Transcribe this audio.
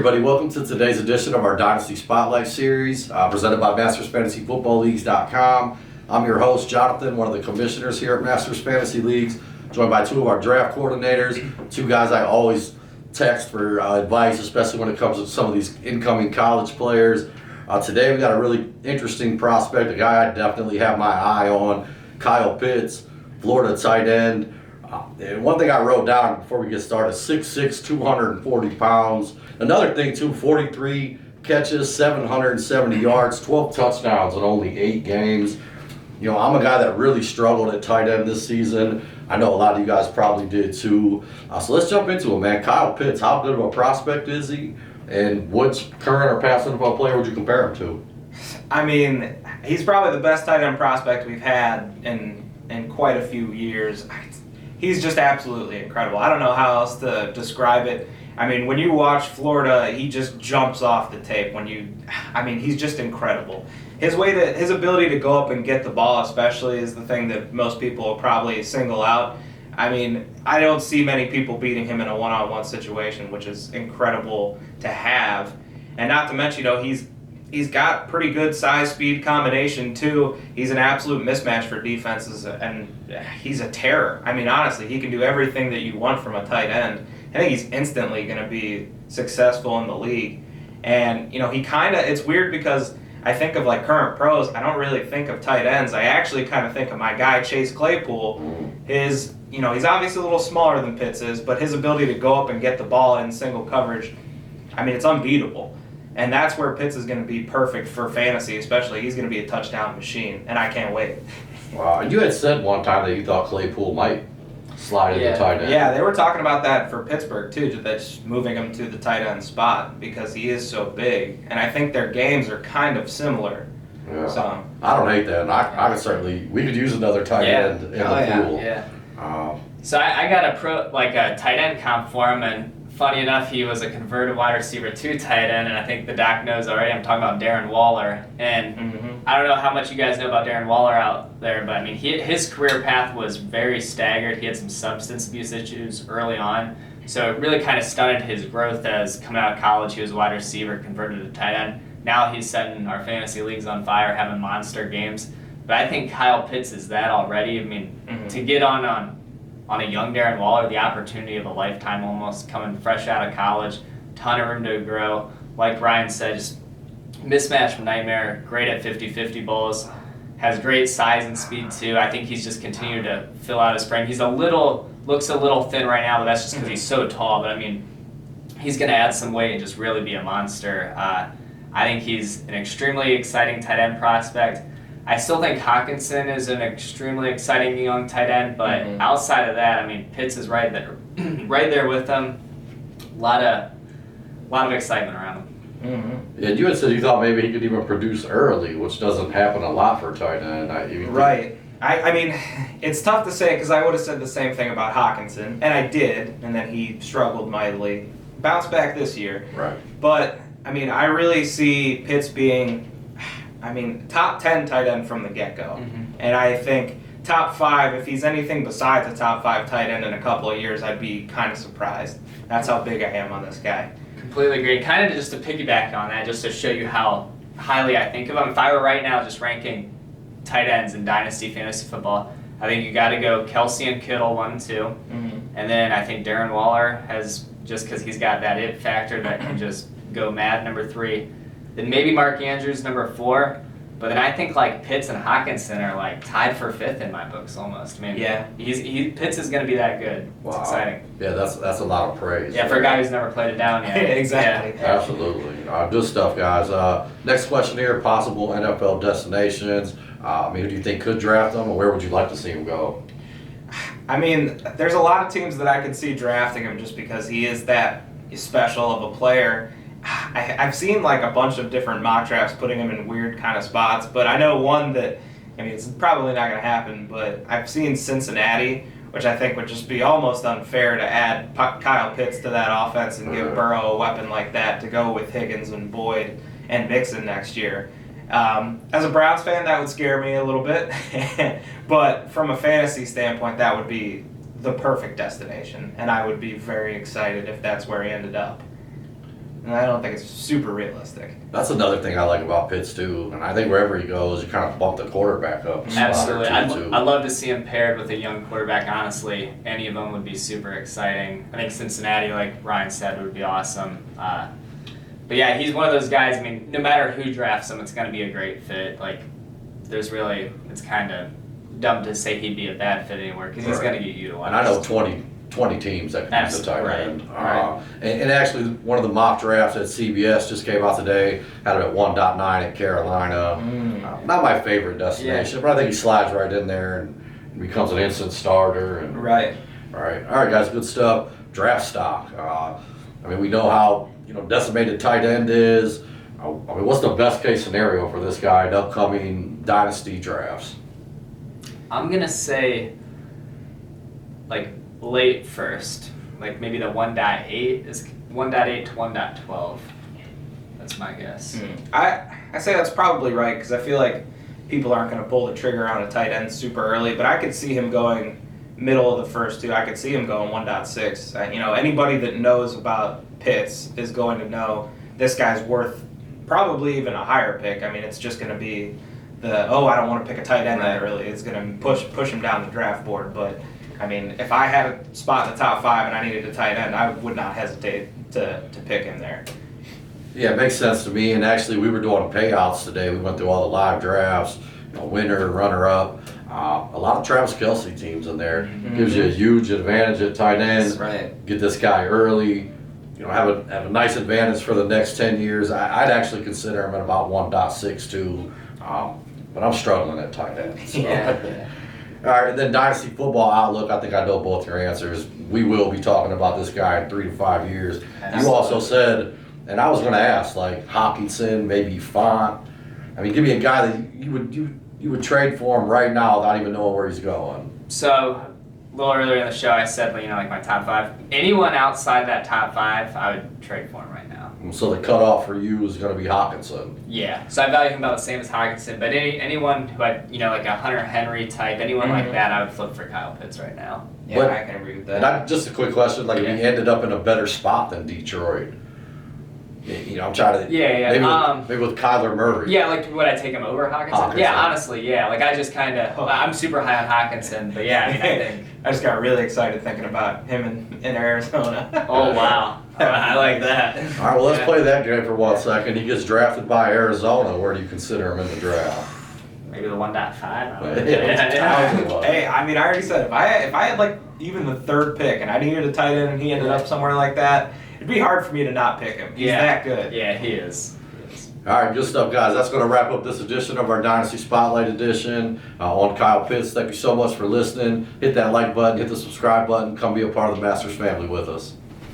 everybody, welcome to today's edition of our Dynasty Spotlight Series, presented by MastersFantasyFootballLeagues.com. I'm your host, Jonathan, one of the commissioners here at Masters Fantasy Leagues, joined by two of our draft coordinators, two guys I always text for advice, especially when it comes to some of these incoming college players. Today we got a really interesting prospect, a guy I definitely have my eye on, Kyle Pitts, Florida tight end. And one thing I wrote down before we get started, 6'6", 240 pounds. Another thing too, 43 catches, 770 yards, 12 touchdowns in only 8 games. You know, I'm a guy that really struggled at tight end this season. I know a lot of you guys probably did too. So let's jump into it, man. Kyle Pitts, how good of a prospect is he? And which current or past NFL player would you compare him to? I mean, he's probably the best tight end prospect we've had in quite a few years. He's just absolutely incredible. I don't know how else to describe it. I mean, when you watch Florida, he just jumps off the tape. He's just incredible. His ability to go up and get the ball especially is the thing that most people will probably single out. I mean, I don't see many people beating him in a one-on-one situation, which is incredible to have. And not to mention, he's got pretty good size-speed combination, too. He's an absolute mismatch for defenses, and he's a terror. I mean, honestly, he can do everything that you want from a tight end. I think he's instantly going to be successful in the league. And, it's weird because I think of, current pros. I don't really think of tight ends. I actually kind of think of my guy, Chase Claypool. He's obviously a little smaller than Pitts is, but his ability to go up and get the ball in single coverage, it's unbeatable. And that's where Pitts is going to be perfect for fantasy, especially. He's going to be a touchdown machine, and I can't wait. Wow, you had said one time that you thought Claypool might slide into tight end. Yeah, they were talking about that for Pittsburgh, too, that's moving him to the tight end spot because he is so big. And I think their games are kind of similar. Yeah. So I don't hate that. We could use another tight end in the pool. Yeah. So I got a tight end comp for him, and funny enough, he was a converted wide receiver to tight end, and I think the doc knows already. I'm talking about Darren Waller, and I don't know how much you guys know about Darren Waller out there, but his career path was very staggered. He had some substance abuse issues early on, so it really kind of stunted his growth as coming out of college. He was a wide receiver, converted to tight end. Now he's setting our fantasy leagues on fire, having monster games. But I think Kyle Pitts is that already. To get on a young Darren Waller, the opportunity of a lifetime almost, coming fresh out of college, ton of room to grow. Like Ryan said, just mismatch nightmare, great at 50-50 bowls, has great size and speed too. I think he's just continued to fill out his frame. Looks a little thin right now, but that's just because he's so tall. But he's going to add some weight and just really be a monster. I think he's an extremely exciting tight end prospect. I still think Hawkinson is an extremely exciting young tight end, but outside of that, Pitts is right there with him. A lot of excitement around him. Yeah, you had said you thought maybe he could even produce early, which doesn't happen a lot for a tight end. Right. It's tough to say because I would have said the same thing about Hawkinson, and I did, and then he struggled mightily. Bounced back this year. Right. But, I really see Pitts being top 10 tight end from the get-go. And I think top 5, if he's anything besides a top 5 tight end in a couple of years, I'd be kind of surprised. That's how big I am on this guy. Completely agree. Kind of just to piggyback on that, just to show you how highly I think of him. If I were right now just ranking tight ends in Dynasty Fantasy Football, I think you got to go Kelsey and Kittle 1 and 2. And then I think Darren Waller has, just because he's got that it factor that can just go mad, number 3. Then maybe Mark Andrews, number 4. But then I think Pitts and Hawkinson are tied for 5th in my books almost. Pitts is going to be that good. Wow. It's exciting. Yeah, that's a lot of praise. Yeah, for a guy who's never played it down yet. Exactly. Yeah. Absolutely. Good stuff, guys. Next question here, possible NFL destinations. Who do you think could draft them, or where would you like to see him go? There's a lot of teams that I could see drafting him just because he is that special of a player. I've seen a bunch of different mock drafts putting him in weird kind of spots, but I know one that, it's probably not going to happen, but I've seen Cincinnati, which I think would just be almost unfair to add Kyle Pitts to that offense and give Burrow a weapon like that to go with Higgins and Boyd and Mixon next year. As a Browns fan, that would scare me a little bit, but from a fantasy standpoint, that would be the perfect destination, and I would be very excited if that's where he ended up. And I don't think it's super realistic. That's another thing I like about Pitts too, and I think wherever he goes, you kind of bump the quarterback up. a spot or Absolutely. two, too. I'd love to see him paired with a young quarterback, honestly. Any of them would be super exciting. I think Cincinnati, like Ryan said, would be awesome. But yeah, he's one of those guys, I mean, no matter who drafts him, it's going to be a great fit. Like, it's kind of dumb to say he'd be a bad fit anywhere because he's going to get utilized. And I know 20 teams that can use the tight end. Right. And actually, one of the mock drafts at CBS just came out today. Had him at 1.9 at Carolina. Not my favorite destination, but I think he slides right in there and becomes an instant starter. And, Right. All right, guys, good stuff. Draft stock. I mean, we know how decimated tight end is. I mean, what's the best case scenario for this guy in upcoming dynasty drafts? I'm going to say, like, late first, like maybe the 1.8 is 1.8 to 1.12. That's my guess. I say that's probably right because I feel like people aren't going to pull the trigger on a tight end super early, but I could see him going middle of the first two. I could see him going 1.6. Anybody that knows about Pitts is going to know this guy's worth probably even a higher pick. I mean, it's just going to be I don't want to pick a tight end that early. It's going to push him down the draft board, but I mean, if I had a spot in the top 5 and I needed a tight end, I would not hesitate to pick him there. Yeah, it makes sense to me. And actually, we were doing payouts today. We went through all the live drafts, winner, runner-up. A lot of Travis Kelce teams in there. Gives you a huge advantage at tight end. That's right. Get this guy early. Have a nice advantage for the next 10 years. I'd actually consider him at about 1.62. But I'm struggling at tight end. So. Yeah. All right, and then Dynasty Football Outlook, I think I know both your answers. We will be talking about this guy in 3 to 5 years. Absolutely. You also said, and I was going to ask, like Hawkinson, maybe Font. I mean, give me a guy that you would trade for him right now without even knowing where he's going. So, a little earlier in the show, I said, like my top 5. Anyone outside that top 5, I would trade for him right now. So the cutoff for you is going to be Hawkinson. Yeah. So I value him about the same as Hawkinson, but anyone who like a Hunter Henry type, anyone like that, I would flip for Kyle Pitts right now. Yeah, But- I can agree with that. Just a quick question, like if he ended up in a better spot than Detroit, I'm trying to. Yeah. Maybe with Kyler Murray. Yeah, like would I take him over Hawkinson? Yeah, honestly, yeah. Like I just kind of, I'm super high on Hawkinson, but yeah, I think. I just got really excited thinking about him in Arizona. Oh wow, I like that. All right, well let's play that game for 1 second. He gets drafted by Arizona. Where do you consider him in the draft? Maybe the 1.5. Hey, I mean, I already said if I had like even the 3rd pick and I needed a tight end and he ended up somewhere like that, it'd be hard for me to not pick him. He's that good. Yeah, he is. All right, good stuff, guys. That's going to wrap up this edition of our Dynasty Spotlight edition on Kyle Pitts. Thank you so much for listening. Hit that like button, hit the subscribe button, come be a part of the Masters family with us.